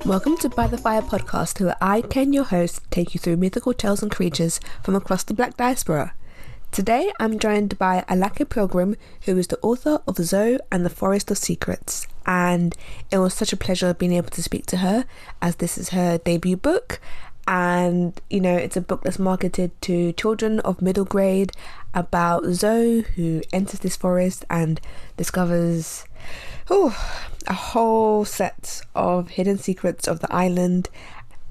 Welcome to By the Fire podcast, where I, Ken, your host, take you through mythical tales and creatures from across the Black diaspora. Today, I'm joined by Alake Pilgrim, who is the author of Zoe and the Forest of Secrets, and it was such a pleasure being able to speak to her, as this is her debut book, and, it's a book that's marketed to children of middle grade about Zoe, who enters this forest and discovers a whole set of hidden secrets of the island,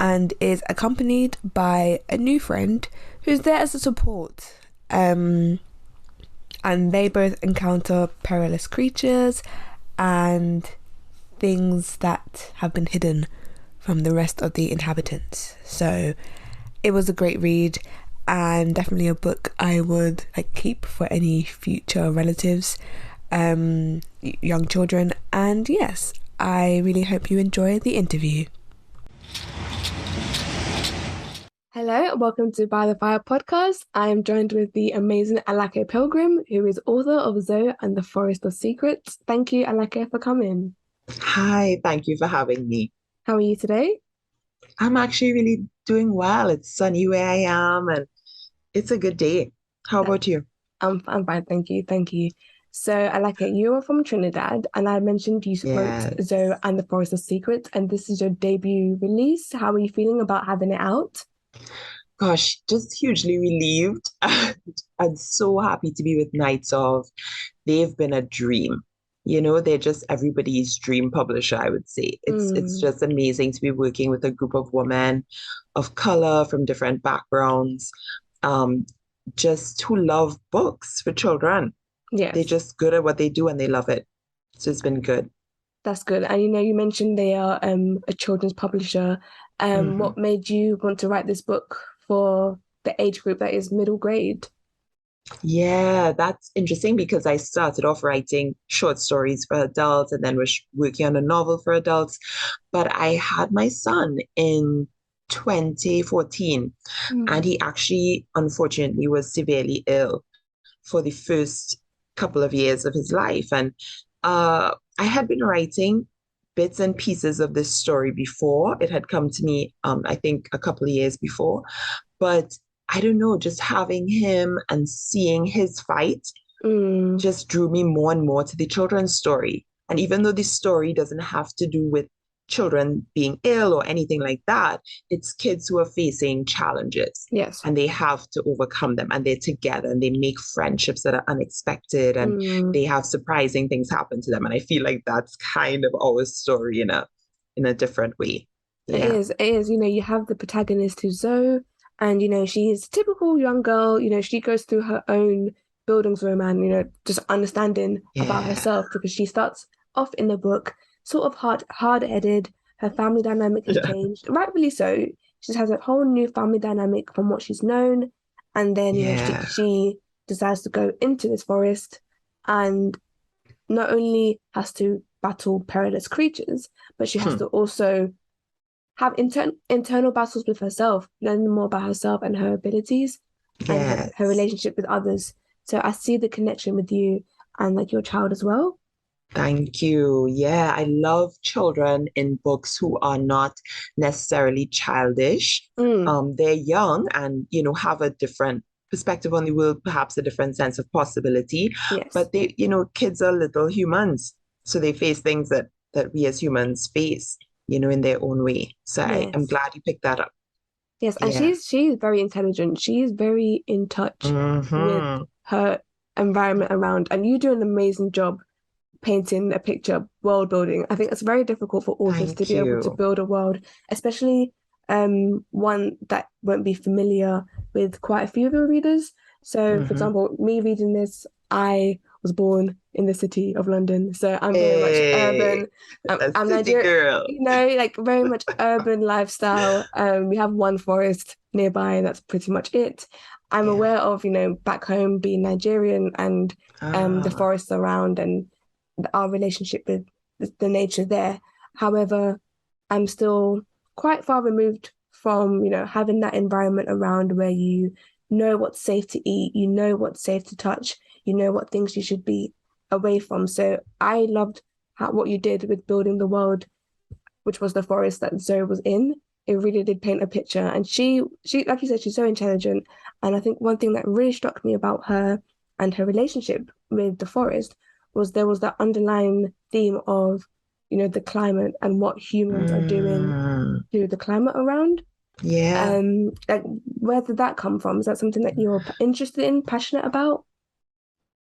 and is accompanied by a new friend who's there as a support. And they both encounter perilous creatures and things that have been hidden from the rest of the inhabitants. So it was a great read, and definitely a book I would keep for any future relatives, young children. And yes, I really hope you enjoy the interview. Hello and welcome to By the Fire podcast. I am joined with the amazing Alake Pilgrim, who is author of Zoe and the Forest of Secrets. Thank you, Alake, for coming. Hi, thank you for having me. How are you today? I'm actually really doing well. It's sunny where I am and it's a good day. How about you? I'm fine, thank you. So, Alake, you are from Trinidad, and I mentioned you wrote Yeah. Zoe and the Forest of Secrets, and this is your debut release. How are you feeling about having it out? Gosh, just hugely relieved and so happy to be with Nights of. They've been a dream. They're just everybody's dream publisher, I would say. It's Mm, just amazing to be working with a group of women of color from different backgrounds, um, just who love books for children. They're yes. just good at what they do and they love it. So it's been good. That's good. And you mentioned they are a children's publisher. Mhm. What made you want to write this book for the age group that is middle grade? Yeah, that's interesting because I started off writing short stories for adults and then was working on a novel for adults. But I had my son in 2014, and Mm. he actually, unfortunately, was severely ill for the first couple of years of his life. And I had been writing bits and pieces of this story before. It had come to me, I think, a couple of years before. But I don't know, just having him and seeing his fight Mm. just drew me more and more to the children's story. And even though this story doesn't have to do with children being ill or anything like that, it's kids who are facing challenges Yes. and they have to overcome them, and they're together and they make friendships that are unexpected, and Mm. they have surprising things happen to them. And I feel like that's kind of our story in a different way. It Yeah. is. It is. You have the protagonist who's Zoe, and she's a typical young girl. She goes through her own Bildungsroman, just understanding about Yeah. herself, because she starts off in the book sort of hard-headed. Her family dynamic has Yeah. changed, rightfully so. She just has a whole new family dynamic from what she's known, and then Yeah. she decides to go into this forest, and not only has to battle perilous creatures, but she has Hmm. to also have internal battles with herself, learning more about herself and her abilities and her Yes. relationship with others. So I see the connection with you and your child as well. Thank you. Yeah, I love children in books who are not necessarily childish. Mm, They're young and, have a different perspective on the world, perhaps a different sense of possibility. yes, But kids are little humans. So they face things that we as humans face, in their own way. So I'm yes, glad you picked that up. yes. And Yeah. she's very intelligent. She's very in touch with Hmm. her environment around, and you do an amazing job painting a picture, world building. I think it's very difficult for authors to Thank be able to you. build a world, especially one that won't be familiar with quite a few of your readers. So, for Hmm. example, me reading this, I was born in the city of London, so I'm very much Hey, urban. I'm, a I'm city Nigerian, girl. like very much urban lifestyle. We have one forest nearby, that's pretty much it. I'm Yeah. aware of, back home being Nigerian and the Ah. forests around and our relationship with the nature there. However, I'm still quite far removed from, having that environment around where you know what's safe to eat, you know what's safe to touch, you know what things you should be away from. So I loved what you did with building the world which was the forest that Zoe was in, it really did paint a picture. And she, like you said, she's so intelligent. And I think one thing that really struck me about her and her relationship with the forest was there was that underlying theme of, the climate and what humans are doing Mm, to the climate around. yeah. Like where did that come from? Is that something that you're interested in, passionate about?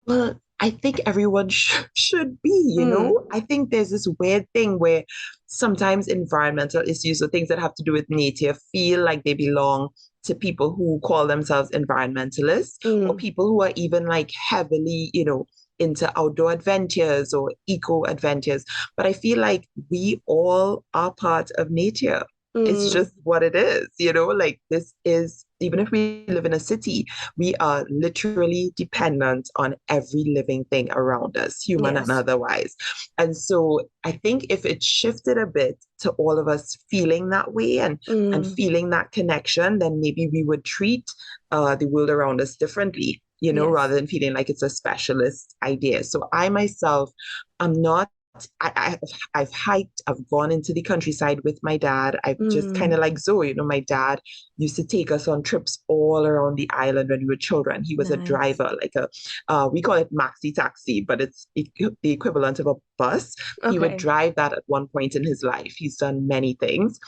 Well, I think everyone should be, Mm, I think there's this weird thing where sometimes environmental issues or things that have to do with nature feel like they belong to people who call themselves environmentalists or mm, people who are even like heavily, into outdoor adventures or eco adventures. But I feel like we all are part of nature. It's mm. just what it is, like this is, even if we live in a city, we are literally dependent on every living thing around us, human and Yes. otherwise. And so I think if it shifted a bit to all of us feeling that way and Mm, feeling that connection, then maybe we would treat the world around us differently, yes. rather than feeling like it's a specialist idea. So I myself, I'm not I've hiked, I've gone into the countryside with my dad. I've just kind Mm, of like Zoe, my dad used to take us on trips all around the island when we were children. He was a nice. driver, like we call it maxi taxi, but it's the equivalent of a bus. He would Okay. drive that at one point in his life. He's done many things,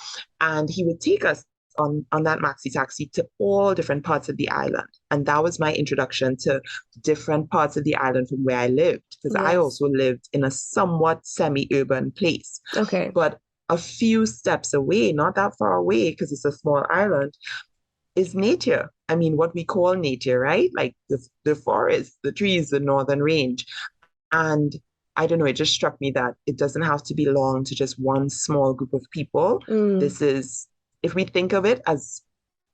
and he would take us on that maxi taxi to all different parts of the island. And that was my introduction to different parts of the island from where I lived, because I Yes. also lived in a somewhat semi-urban place. Okay. But a few steps away, not that far away, because it's a small island, is nature. I mean, what we call nature, right? Like the forest, the trees, the northern range. And I don't know, it just struck me that it doesn't have to belong to just one small group of people. Mm, This is, if we think of it as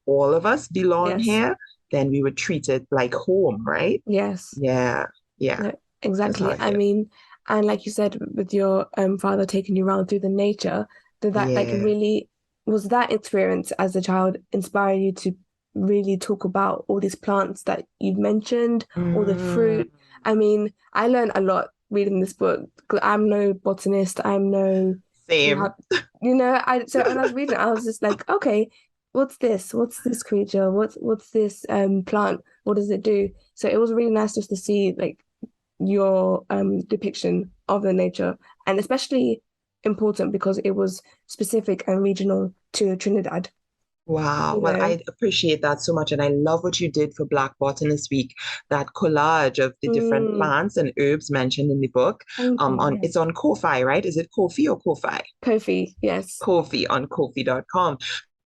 all of us belong yes. here, then we would treat it like home, right? Yes. Yeah, yeah, No, that's how exactly. I I feel. mean, and like you said, with your father taking you around through the nature, did that like Yeah. really was that experience as a child inspire you to really talk about all these plants that you've mentioned, all the Mm, fruit? I mean, I learned a lot reading this book. 'Cause I'm no botanist, I'm no, same. I so when I was reading it, I was just like, okay, what's this? What's this creature? What's this plant? What does it do? So it was really nice just to see like your depiction of the nature, and especially important because it was specific and regional to Trinidad, Wow. you Well, know. I appreciate that so much. And I love what you did for Black Botanist Week, that collage of the different Mm, plants and herbs mentioned in the book. thank you. It's Yes. on Ko-fi, right? Is it Ko-fi or Ko-fi? Kofi, yes. Ko-fi on Ko-fi.com.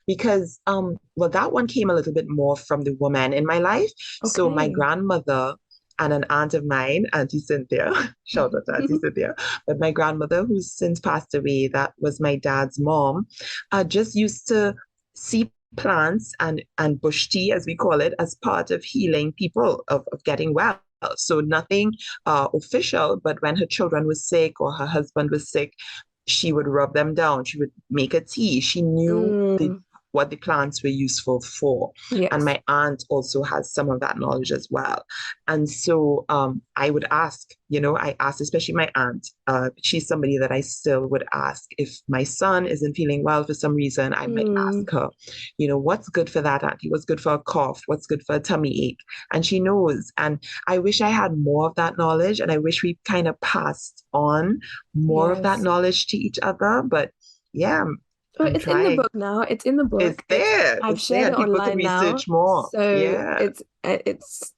Because well, that one came a little bit more from the woman in my life. So my Okay. grandmother and an aunt of mine, Auntie Cynthia, shout out to Auntie Cynthia, but my grandmother, who's since passed away, that was my dad's mom, just used to see plants and bush tea, as we call it, as part of healing people, of getting well. So nothing official, but when her children were sick or her husband was sick, she would rub them down. She would make a tea. She knew Mm, what the plants were useful for. And yes. my aunt also has some of that knowledge as well. And so I would ask, I asked, especially my aunt, she's somebody that I still would ask if my son isn't feeling well for some reason, I might Mm, ask her, what's good for that, auntie? What's good for a cough? What's good for a tummy ache? And she knows. And I wish I had more of that knowledge. And I wish we kind of passed on more of that yes. knowledge to each other. But yeah, Well, I'm it's in the trying. book now. It's in the It's book. It's there. I've It's there. shared it And people could online now, research more. so Yeah.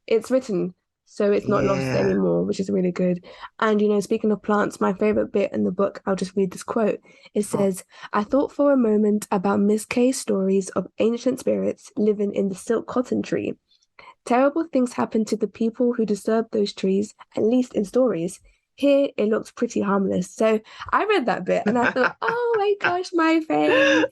it's written, so it's not lost Yeah. anymore, which is really good. And speaking of plants, my favorite bit in the book, I'll just read this quote. It Oh, says, "I thought for a moment about Miss K's stories of ancient spirits living in the silk cotton tree. Terrible things happen to the people who disturb those trees, at least in stories. Here it looks pretty harmless." So I read that bit and I thought, oh my gosh, my fave.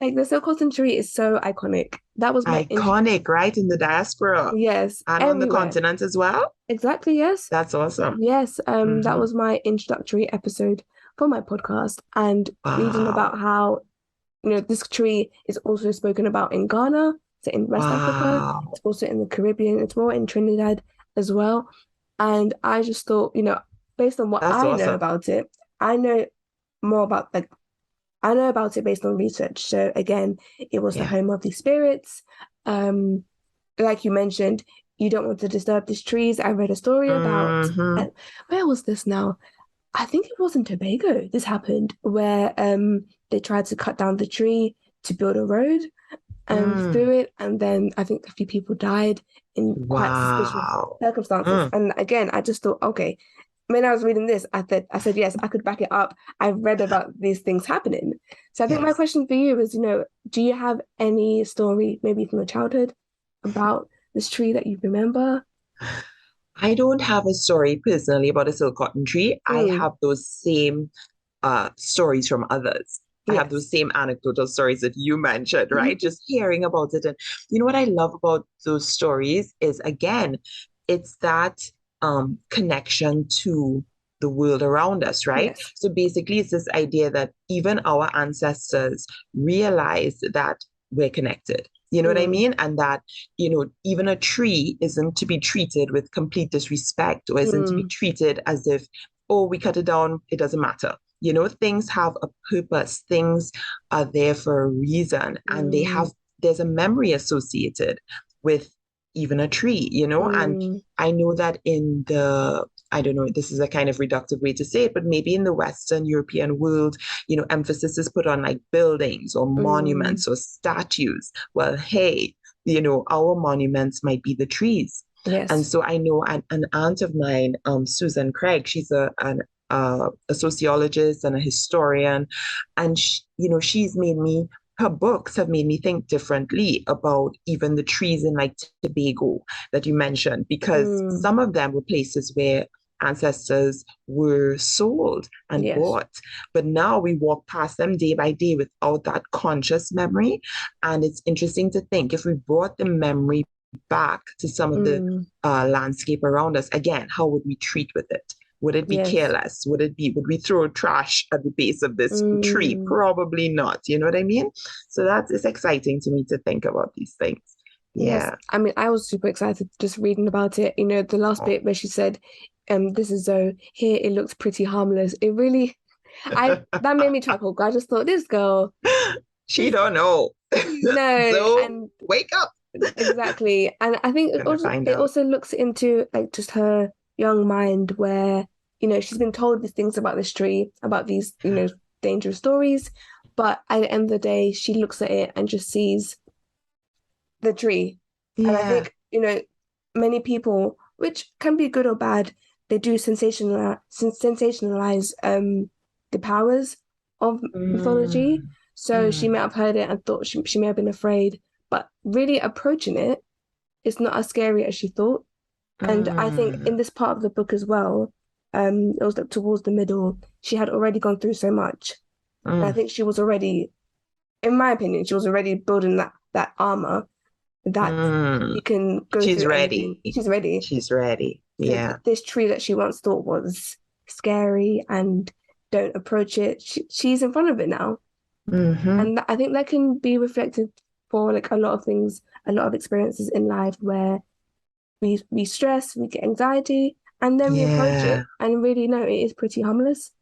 Like the silk cotton tree is so iconic. That was my int iconic, right? In the diaspora yes, and on the everywhere. continent as well. Exactly, yes. That's awesome. Yes, that Hmm. was my introductory episode for my podcast and reading about Wow. how, this tree is also spoken about in Ghana, so in West Africa, Wow. it's also in the Caribbean, it's more in Trinidad as well. And I just thought, based on what That's I know awesome. about it, I know more about like I know about it based on research. So again, it was the Yeah. home of the spirits. Um, like you mentioned, you don't want to disturb these trees. I read a story about Mm-hmm. where was this now? I think it was in Tobago. This happened where they tried to cut down the tree to build a road Mm. through it, and then I think a few people died in quite suspicious Wow. circumstances. Mm. And again, I just thought, okay, when I was reading this, I said, yes, I could back it up. I've read about these things happening. So I think my Yes. question for you is, do you have any story, maybe from your childhood, about this tree that you remember? I don't have a story personally about a silk cotton tree. I Mm, have those same stories from others. I have those yes. same anecdotal stories that you mentioned, right? Mhm. Just hearing about it. And you know what I love about those stories is, again, it's that connection to the world around us, right? Yes. So basically, it's this idea that even our ancestors realized that we're connected. You know what I Mm, mean? And that, even a tree isn't to be treated with complete disrespect or isn't to be mm, treated as if, oh, we cut it down, it doesn't matter. Things have a purpose, things are there for a reason, and mm, there's a memory associated with even a tree. And mm, I know that I don't know, this is a kind of reductive way to say it, but maybe in the Western European world, emphasis is put on like buildings or mm. monuments or statues. Well, hey, our monuments might be the trees. And Yes. so I know an aunt of mine, Susan Craig, she's a sociologist and a historian, and she's made me. Her books have made me think differently about even the trees in like Tobago that you mentioned, because Mm, some of them were places where ancestors were sold and yes. bought. But now we walk past them day by day without that conscious memory. And it's interesting to think if we brought the memory back to some of the Mm, landscape around us, again, how would we treat with it? Would it be yes. careless? Would we throw trash at the base of this tree? Mm, Probably not. You know what I mean? So it's exciting to me to think about these things. yes. Yeah. I mean, I was super excited just reading about it. The last Oh. bit where she said, this is Zoe. Here it looks pretty harmless. It really, that made me chuckle. I just thought, this girl, She this, don't know. no, So and wake up. exactly. And I think Gonna find it out. also looks into like just her young mind where, she's been told these things about this tree, about these, dangerous stories. But at the end of the day, she looks at it and just sees the tree. And I Yeah. think, many people, which can be good or bad, they do sensationalize the powers of mythology. Mm, So she may mm, have heard it and thought she may have been afraid, but really approaching it, it's not as scary as she thought. And I think mm, in this part of the book as well, it was like towards the middle, she had already gone through so much. And I mm, think she was already, in my opinion, she was already building that armor that mm. you can go She's through anything. ready. She's ready. She's ready. So Yeah. this tree that she once thought was scary and don't approach it, she's in front of it now. Mm-hmm. And I think that can be reflected for like a lot of things, a lot of experiences in life where we stress, we get anxiety, and then we approach Yeah. it and really know it is pretty harmless.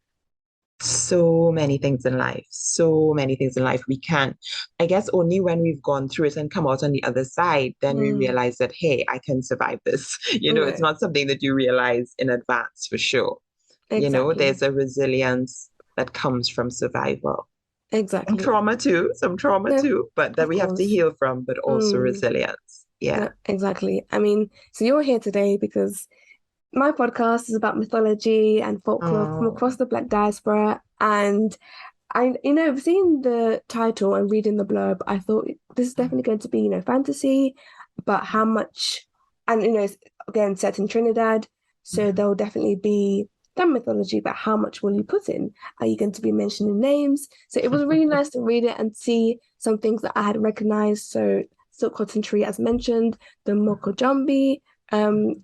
So many things in life. So many things in life. We can, I guess, only when we've gone through it and come out on the other side, then we Mm, realize that, hey, I can survive this. It's no, not something that you realize in advance for sure. exactly. There's a resilience that comes from survival. And Exactly. trauma too, some trauma No, too, but that of we have to course. heal from, but also Mm, resilience. Yeah. no, exactly. I mean, so you're here today because my podcast is about mythology and folklore from Oh. across the Black diaspora. And seeing the title and reading the blurb, I thought this is definitely going to be, fantasy, but how much, and, it's, again, set in Trinidad. So Mhm. there'll definitely be some mythology, but how much will you put in? Are you going to be mentioning names? So it was really nice to read it and see some things that I had recognized. So Silk Cotton Tree, as mentioned, the Moko Jambi,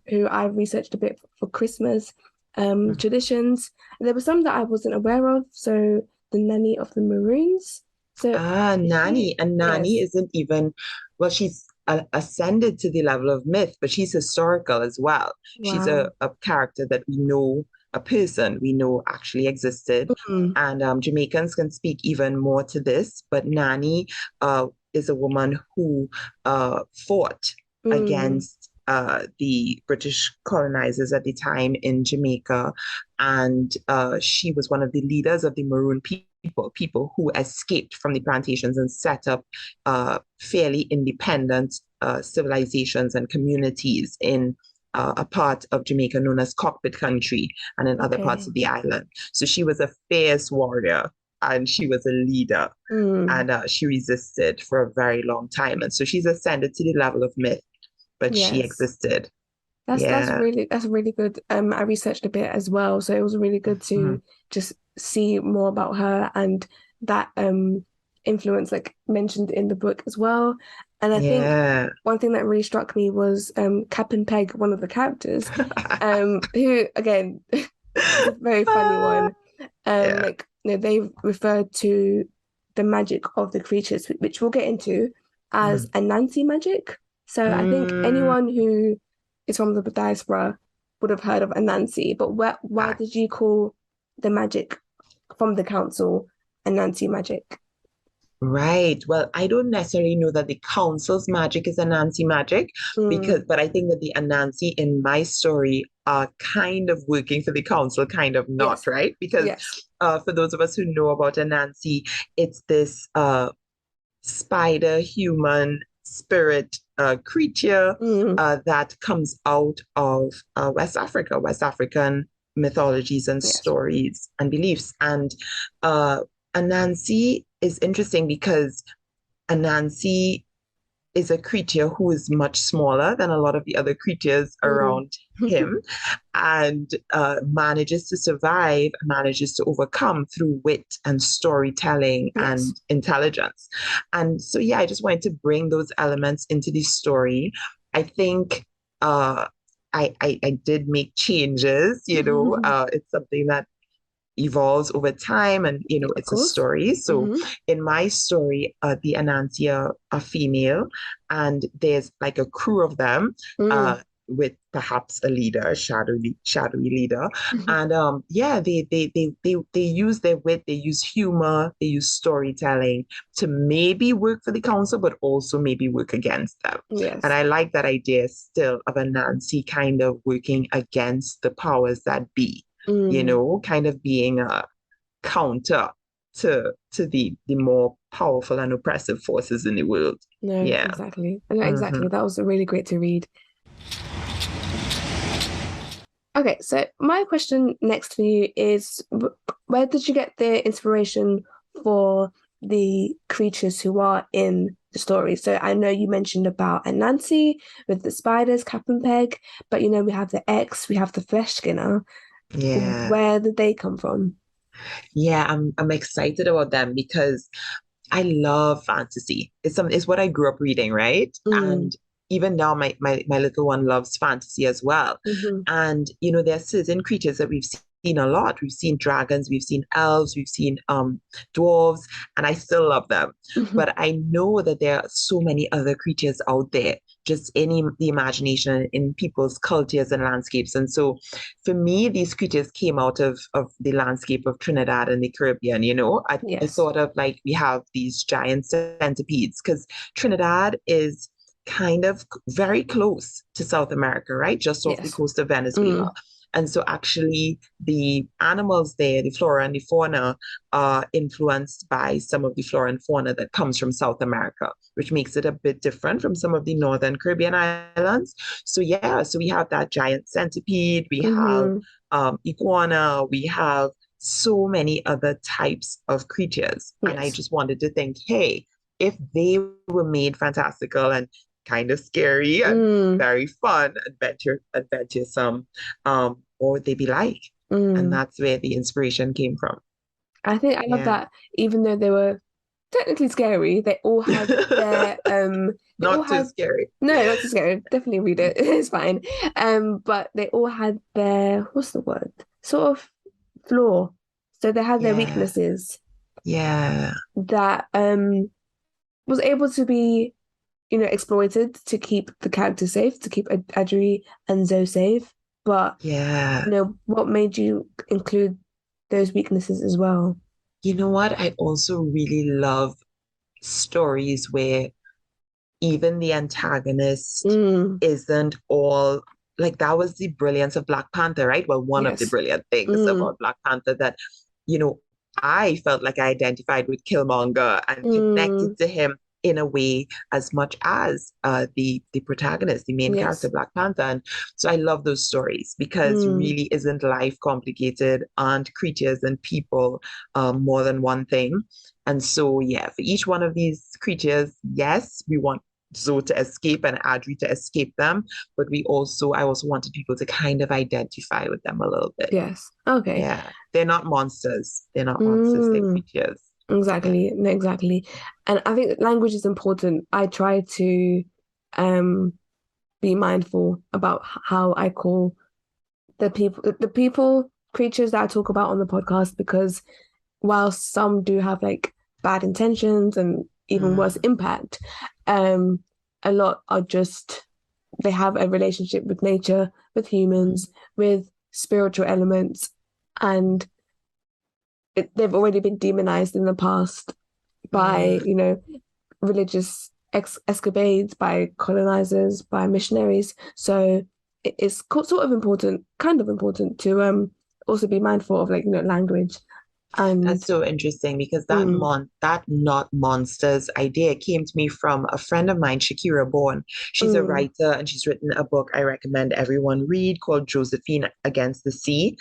who I researched a bit for Christmas traditions. There were some that I wasn't aware of. So the Nanny of the Maroons. So Nani. And Nani yes, isn't even, well, she's ascended to the level of myth, but she's historical as well. She's wow. a character that we know a person we know actually existed. Mm, And Jamaicans can speak even more to this, but Nani is a woman who fought mm, against the British colonizers at the time in Jamaica. And she was one of the leaders of the Maroon people who escaped from the plantations and set up fairly independent civilizations and communities in a part of Jamaica known as Cockpit Country and in other parts okay. of the island. So she was a fierce warrior and she was a leader Mm, and she resisted for a very long time. And so she's ascended to the level of myth, but she yes. existed. That's Yeah. really good. I researched a bit as well, so it was really good to Mhm. just see more about her and that influence like mentioned in the book as well. And I think Yeah. one thing that really struck me was Cap and Peg, one of the characters, who again is a very funny Ah, one. yeah. Like they referred to the magic of the creatures, which we'll get into, as Mm. Anansi magic. So I think Mm. anyone who is from the diaspora would have heard of Anansi, but why Ah, did you call the magic from the council Anansi magic? right. Well, I don't necessarily know that the council's magic is Anansi magic Mm, but I think that the Anansi in my story are kind of working for the council, kind of not, yes, right? Because yes. for those of us who know about Anansi, it's this spider human spirit creature Mm, that comes out of West Africa, West African mythologies and yes. stories and beliefs. And uh, Anansi is interesting because Anansi is a creature who is much smaller than a lot of the other creatures Mm. around him and manages to survive, manages to overcome through wit and storytelling Yes. and intelligence. And so, yeah, I just wanted to bring those elements into the story. I think I did make changes, it's something that evolves over time and Of it's a course. story. So Hmm. in my story the Anansia are female and there's like a crew of them Mm. uh with perhaps a leader, a shadowy leader. And yeah, they use their wit, they use humor, they use storytelling to maybe work for the council but also maybe work against them. And Yes. I like that idea still of Anansi kind of working against the powers that be, Mm. kind of being a counter to the more powerful and oppressive forces in the world. No, Yeah. exactly. No, Hmm. exactly. That was really great to read. Okay, so my question next for you is where did you get the inspiration for the creatures who are in the story? So I know you mentioned about Anansi with the spiders, Cap and Peg, but we have the X, we have the Flesh Skinner. Yeah. Where did they come from? Yeah, I'm excited about them because I love fantasy. It's what I grew up reading, right? Mm, And even now my little one loves fantasy as well. hmm. And there are certain creatures that we've seen a lot. We've seen dragons, we've seen elves, we've seen dwarves, and I still love them. But I know that there are so many other creatures out there, just in the imagination, in people's cultures and landscapes. And so for me, these creatures came out of the landscape of Trinidad and the Caribbean. I Yes, thought of like we have these giant centipedes because Trinidad is kind of very close to South America, right? Just off the yes. coast of Venezuela. Mm, And so actually the animals there, the flora and the fauna, are influenced by some of the flora and fauna that comes from South America, which makes it a bit different from some of the northern Caribbean islands. So yeah, so we have that giant centipede, we have hmm. iguana, we have so many other types of creatures. And I Yes. just wanted to think, hey, if they were made fantastical and kind of scary and Mm, very fun, adventuresome, what would they be like? And mm. that's where the inspiration came from. I think I love Yeah. that even though they were technically scary, they all Not too had scary. no, not too scary. Definitely read it. It's fine. But they all had their what's the word? Sort of flaw. So they had their Yeah. weaknesses Yeah. that was able to be, exploited to keep the character safe, to keep Adri and Zoe safe. But, Yeah. what made you include those weaknesses as well? You know what? I also really love stories where even the antagonist Mm, isn't all like that was the brilliance of Black Panther, right? Well, one of the yes. brilliant things Mm, about Black Panther that, you know, I felt like I identified with Killmonger and mm, connected to him in a way as much as the protagonist, the main character, yes. Black Panther. And so I love those stories because Mm, really isn't life complicated? Aren't creatures and people more than one thing? And so, yeah, for each one of these creatures, yes, we want Zoe to escape and Adri to escape them, but I also wanted people to kind of identify with them a little bit. yes. Okay. Yeah, they're not monsters. They're not monsters. They're Mm, creatures. Yeah. exactly. No, exactly. And I think language is important. I try to um be mindful about how I call the people, creatures that I talk about on the podcast, because while some do have like bad intentions and even worse Mm, impact, um, a lot are just they have a relationship with nature, with humans, with spiritual elements, and they've already been demonized in the past by, mm. religious escapades, by colonizers, by missionaries. So it's sort of important, kind of important to also be mindful of, like, language That's and so interesting because mm, that not monsters idea came to me from a friend of mine, Shakira Bourne. She's a mm, writer and she's written a book I recommend everyone read called Josephine Against the Sea.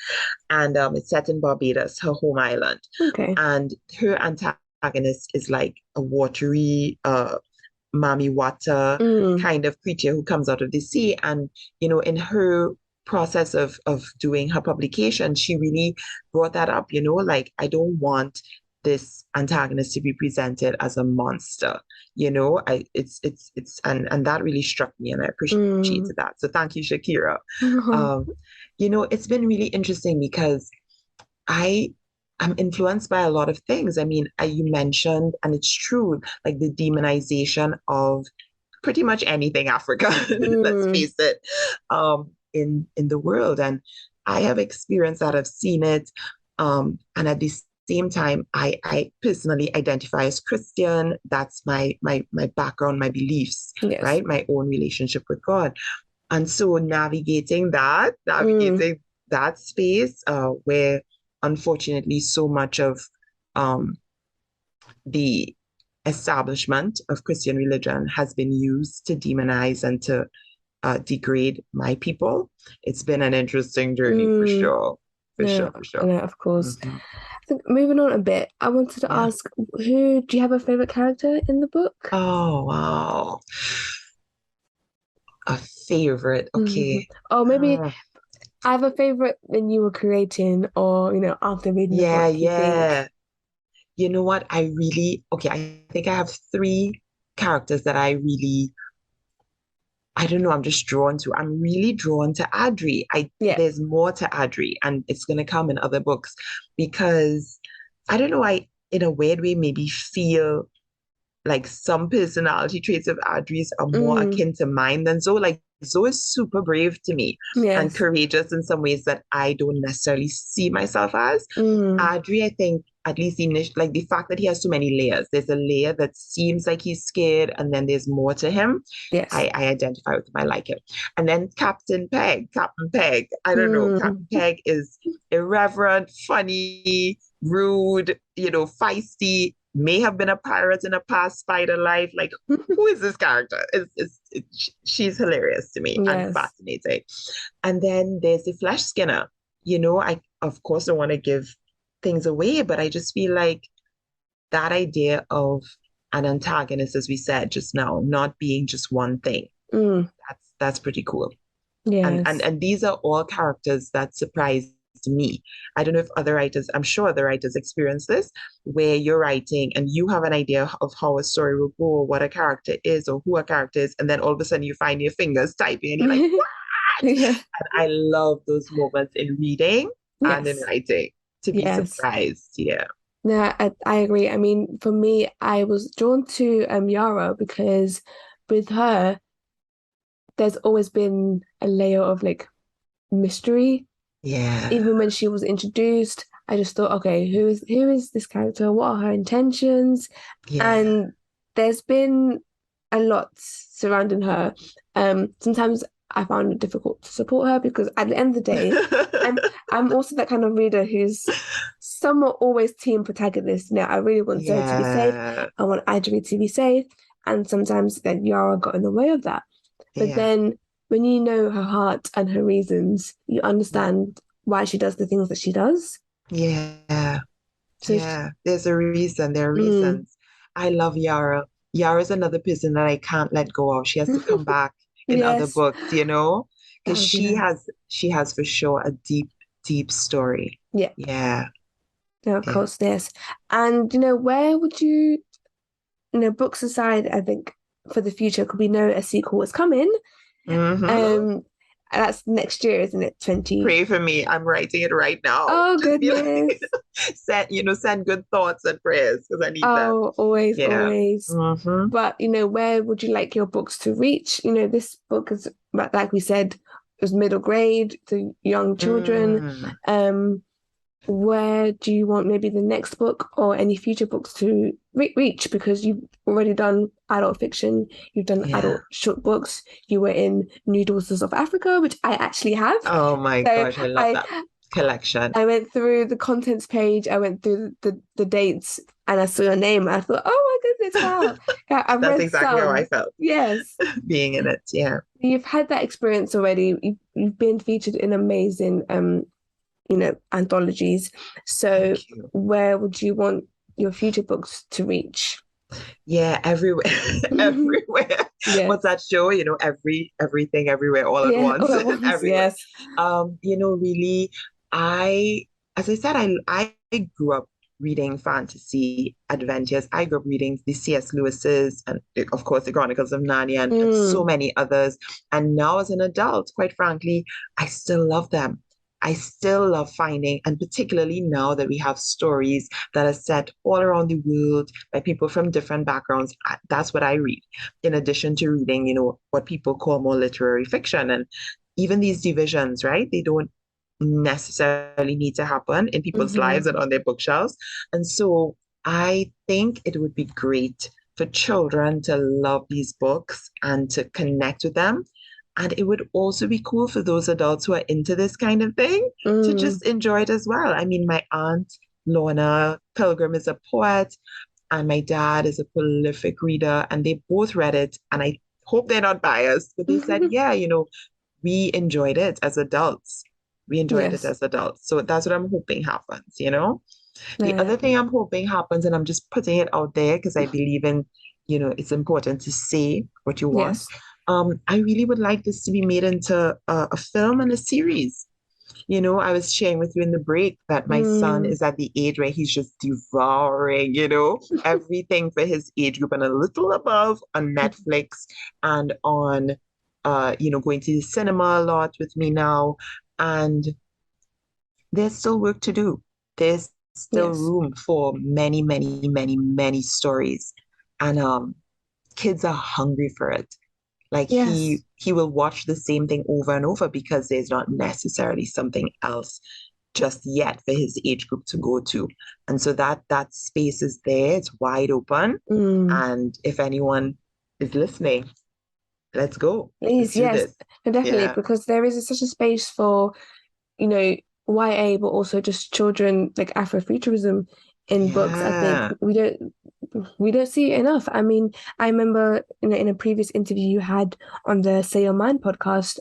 And it's set in Barbados, her home island. okay. And her antagonist is like a watery, Mami Wata Mm, kind of creature who comes out of the sea. And, in her process of doing her publication, she really brought that up, like I don't want this antagonist to be presented as a monster. And that really struck me and I mm. appreciated that. So thank you, Shakira. Um, it's been really interesting because I am influenced by a lot of things. I mean, you mentioned, and it's true, like the demonization of pretty much anything Africa, let's Mm, face it, in the world. And I have experienced that, I've seen it. And at the same time, I personally identify as Christian. That's my background, my beliefs, yes. right? My own relationship with God. And so Mm, navigating that space where unfortunately so much of um, the establishment of Christian religion has been used to demonize and to degrade my people. It's been an interesting journey for mm. sure. For No, sure, for sure. no, of course. Mhm. I think moving on a bit, I wanted to Yeah. ask, who do you have a favorite character in the book? Oh, wow. A favorite. Hmm. Okay. Or maybe Hmm. either favorite when you were creating, or after reading the Yeah, book, you think, yeah. You know what? Okay, I think I have three characters that I don't know, I'm just drawn to. I'm really drawn to Adri. yeah, There's more to Adri, and it's gonna come in other books because I don't know, I in a weird way maybe feel like some personality traits of Audrey's are more mm, akin to mine than Zoe. Like Zoe is super brave to me and yes, courageous in some ways that I don't necessarily see myself as. mm, Audrey, I think, at least like the fact that he has so many layers. There's a layer that seems like he's scared, and then there's more to him. yes, I identify with him. I like him. And then Captain Peg. I don't know. mm, Captain Peg is irreverent, funny, rude, feisty, may have been a pirate in a past spider life. Like, who is this character? She's hilarious to me and yes, fascinating. And then there's the flesh skinner. I of course don't want to give things away, but I just feel like that idea of an antagonist, as we said just now, not being just one thing, mm, that's pretty cool. And and yes, and these are all characters that surprised me. I don't know if other writers, I'm sure other writers experience this, where you're writing and you have an idea of how a story will go, or what a character is, or who a character is, and then all of a sudden you find your fingers typing and you're like, what? yeah, And I love those moments in reading and in yes, writing to be yes. surprised. Yeah. No, I agree. I mean, for me, I was drawn to Yara because with her, there's always been a layer of, like, mystery. Yeah. Even when she was introduced, I just thought, okay, who is this character? What are her intentions? Yeah. And there's been a lot surrounding her. Sometimes I found it difficult to support her because at the end of the day, I'm I'm also that kind of reader who's somewhat always team protagonist. I really want Zoe to be safe. Yeah. I want Ivory to be safe. And sometimes then Yara got in the way of that. But Yeah. then when you know her heart and her reasons, you understand why she does the things that she does. Yeah. So, Yeah. There's a reason. There are mm, reasons. I love Yara. Yara's another person that I can't let go of. She has to come back in other yes, books, that because would be she nice. has she has for sure a deep, deep story. Yeah, Yeah. no, of Yeah. course, yes. And where would books aside, I think for the future, could we know a sequel is coming? Hmm. Um, that's next year, isn't it? 20. Pray for me. I'm writing it right now. Oh Just be like, goodness. send good thoughts and prayers because I need them. Oh, always, Yeah. always. Hmm. But where would you like your books to reach? This book is, like we said, is middle grade to young children. Mm. Um, where do you want maybe the next book or any future books to reach? Because you've already done adult fiction, you've done Yeah. adult short books, you were in New Daughters of Africa, which I actually have. Oh my So gosh, I love I that collection. I went through the contents page, I went through the dates, and I saw your name. And I thought, oh my goodness, wow. Yeah, I've That's read exactly how I some. felt Yes. being in it. Yeah. You've had that experience already. You've been featured in amazing anthologies. So Thank you. where would you want your future books to reach? Yeah, everywhere, everywhere. Yes. What's that show? Everything, everywhere, all at Yeah, once, all at once, everywhere. yes. Really, I, as I said, I grew up reading fantasy adventures. I grew up reading the C.S. Lewis's and of course the Chronicles of Narnia and so Mm, many others. And now as an adult, quite frankly, I still love them. I still love finding, and particularly now that we have stories that are set all around the world by people from different backgrounds. That's what I read, in addition to reading, what people call more literary fiction. And even these divisions, right? They don't necessarily need to happen in people's lives hmm. and on their bookshelves. And so I think it would be great for children to love these books and to connect with them. And it would also be cool for those adults who are into this kind of thing to Mm, just enjoy it as well. I mean, my aunt Lorna Pilgrim is a poet, and my dad is a prolific reader, and they both read it. And I hope they're not biased, but they said, yeah, we enjoyed it as adults. We enjoyed it yes. as adults. So that's what I'm hoping happens. The No, other thing I'm hoping happens, and I'm just putting it out there because I believe in, it's important to say what you want. yes. I really would like this to be made into a film and a series. I was sharing with you in the break that my son Mm, is at the age where he's just devouring, everything for his age group and a little above on Netflix and on, going to the cinema a lot with me now. And there's still work to do. There's still yes. room for many, many, many, many stories. And kids are hungry for it. Like Yes. he will watch the same thing over and over because there's not necessarily something else just yet for his age group to go to. And so that space is there, it's wide open. Mm. And if anyone is listening, let's go. Let's Please, do yes, this. no, definitely, Yeah. because there is such a space for, you know, YA, but also just children like Afrofuturism in books. I think Yeah. we don't see it enough. I mean, I remember in a previous interview you had on the Say Your Mind podcast,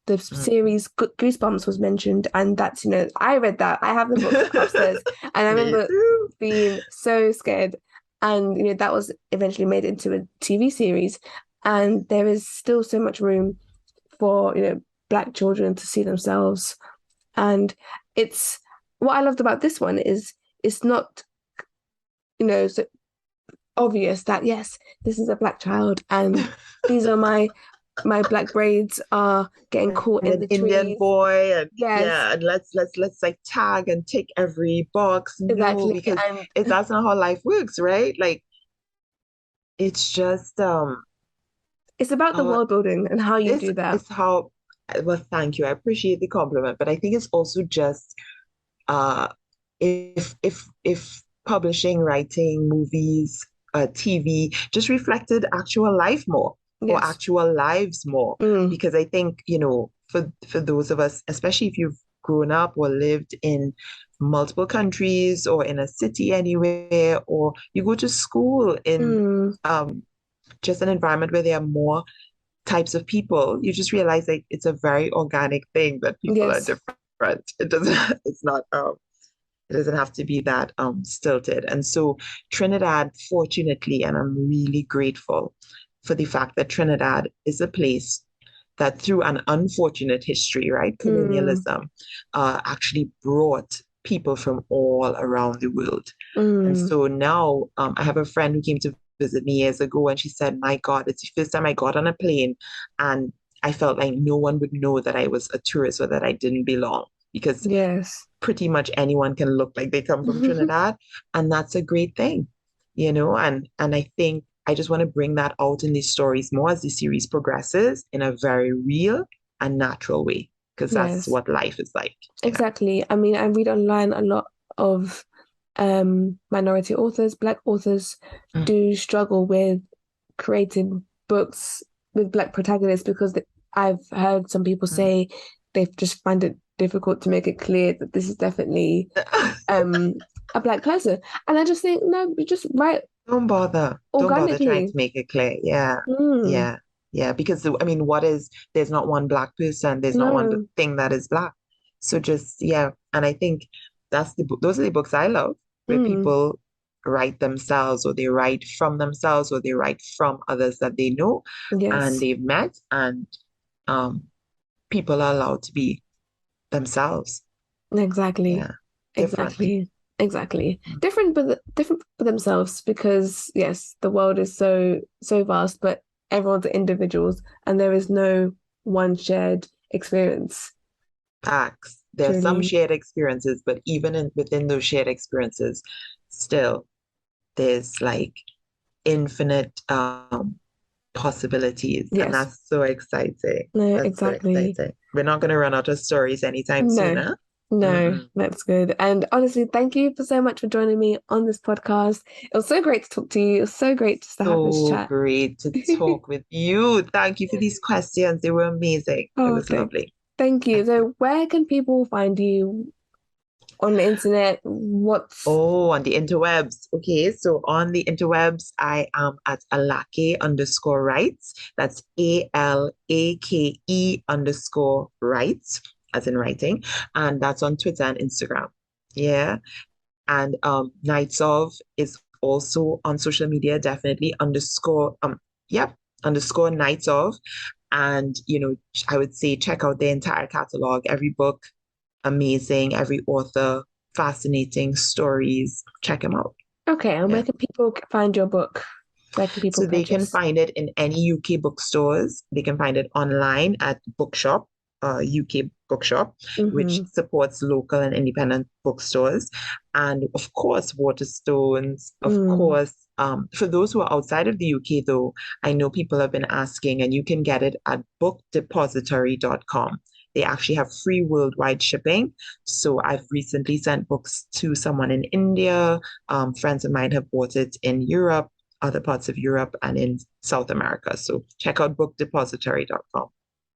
the Mm, series Goosebumps was mentioned, and that's I read that. I have the book upstairs, and I me remember too. being so scared. And that was eventually made into a TV series, and there is still so much room for Black children to see themselves. And it's what I loved about this one is it's not so obvious that yes, this is a Black child and these are my Black braids are getting And caught in an the Indian trees. boy, and Yes, yeah, and let's like tag and tick every box. No, exactly. because And that's not how life works, right? Like it's just it's about the uh world building and how you this do that. is how Well, thank you. I appreciate the compliment, but I think it's also just uh if publishing, writing, movies, TV just reflected actual life more or Yes. actual lives more. Mm, Because I think, for those of us, especially if you've grown up or lived in multiple countries or in a city anywhere, or you go to school in mm, um just an environment where there are more types of people, you just realize that it's a very organic thing that people are yes. different. It doesn't, it's not, it doesn't have to be that stilted. And so Trinidad, fortunately, and I'm really grateful for the fact that Trinidad is a place that through an unfortunate history, right, Mm, colonialism, actually brought people from all around the world. And mm, so now I have a friend who came to visit me years ago, and she said, "My God, it's the first time I got on a plane, and I felt like no one would know that I was a tourist or that I didn't belong because yes. pretty much anyone can look like they come from Trinidad, and that's a great thing, and I think I just want to bring that out in these stories more as the series progresses in a very real and natural way, because that's Yes. what life is like. Exactly. I mean, I read online a lot of minority authors, Black authors Mm, do struggle with creating books with Black protagonists because I've heard some people mm. say they just find it difficult to make it clear that this is definitely a Black person. And I just think, no, you just write Don't bother. Don't bother trying to organically. make it clear. Yeah. Mm, Yeah. Yeah. Because I mean, there's not one black person, there's not one no. thing that is black. So just, yeah. And I think those are the books I love, where Mm, people write themselves, or they write from themselves, or they write from others that they know and yes. they've met, and um people are allowed to be themselves. Exactly. Yeah. Different. Exactly. Exactly. Different but different for themselves because yes, the world is so vast, but everyone's individuals and there is no one shared experience. Facts. There are some Truly. shared experiences, but even within those shared experiences, still there's like infinite possibilities, and Yes. that's so exciting. No, That's so exactly. exciting. We're not going to run out of stories anytime soon, No. huh? No, Mm-mm. that's good. And honestly, thank you for so much for joining me on this podcast. It was so great to talk to you. It was so great just to have this So chat. great to talk with you. Thank you for these questions. They were amazing. It Oh, was lovely. thank you. Thank you. So where can people find you on the internet? What's Oh, on the interwebs. Okay, so on the interwebs, I am at Alake_writes. That's ALAKE_writes, as in writing. And that's on Twitter and Instagram. Yeah. And Nights of is also on social media, definitely yep, _Nights of. And I would say check out the entire catalog, every book amazing, every author, fascinating stories. Check them out. okay? And where Yeah. can people find your book? Where can people So they can purchase? find it in any UK bookstores. They can find it online at Bookshop, UK Bookshop, which Mm-hmm. supports local and independent bookstores. And of course, Waterstones. Of Mm. course, for those who are outside of the UK, though, I know people have been asking, and you can get it at bookdepository.com. They actually have free worldwide shipping. So I've recently sent books to someone in India. Friends of mine have bought it in Europe, other parts of Europe, and in South America. So check out bookdepository.com.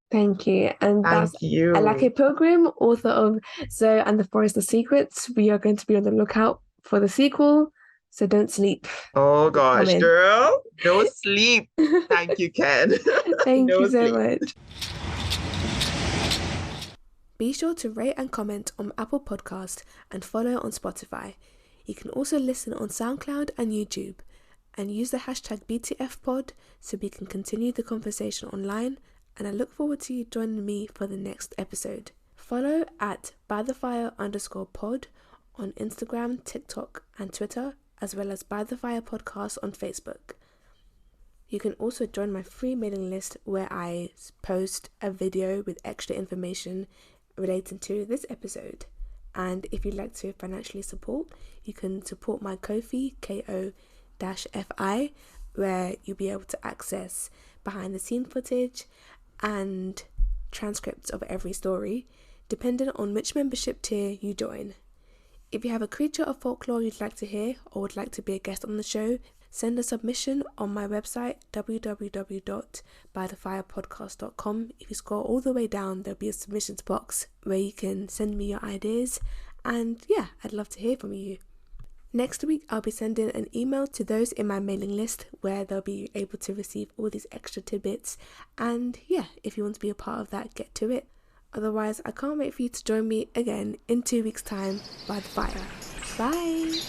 Thank you. And that's Thank you. Alake Pilgrim, author of Zoe and the Forest of Secrets. We are going to be on the lookout for the sequel, so don't sleep. Oh It's gosh, coming. girl, no sleep. Thank you, Ken. Thank you No so sleep. much. Be sure to rate and comment on Apple Podcast and follow on Spotify. You can also listen on SoundCloud and YouTube and use the hashtag BTFpod so we can continue the conversation online, and I look forward to you joining me for the next episode. Follow at bythefire_pod on Instagram, TikTok and Twitter, as well as By the Fire Podcast on Facebook. You can also join my free mailing list where I post a video with extra information relating to this episode. And if you'd like to financially support, you can support my Ko-fi, KO-FI, where you'll be able to access behind the scene footage and transcripts of every story, depending on which membership tier you join. If you have a creature of folklore you'd like to hear or would like to be a guest on the show, send a submission on my website www.bythefirepodcast.com. If you scroll all the way down, there'll be a submissions box where you can send me your ideas, and yeah, I'd love to hear from you. Next week, I'll be sending an email to those in my mailing list where they'll be able to receive all these extra tidbits, and yeah, if you want to be a part of that, get to it. Otherwise, I can't wait for you to join me again in 2 weeks' time by the fire. Bye!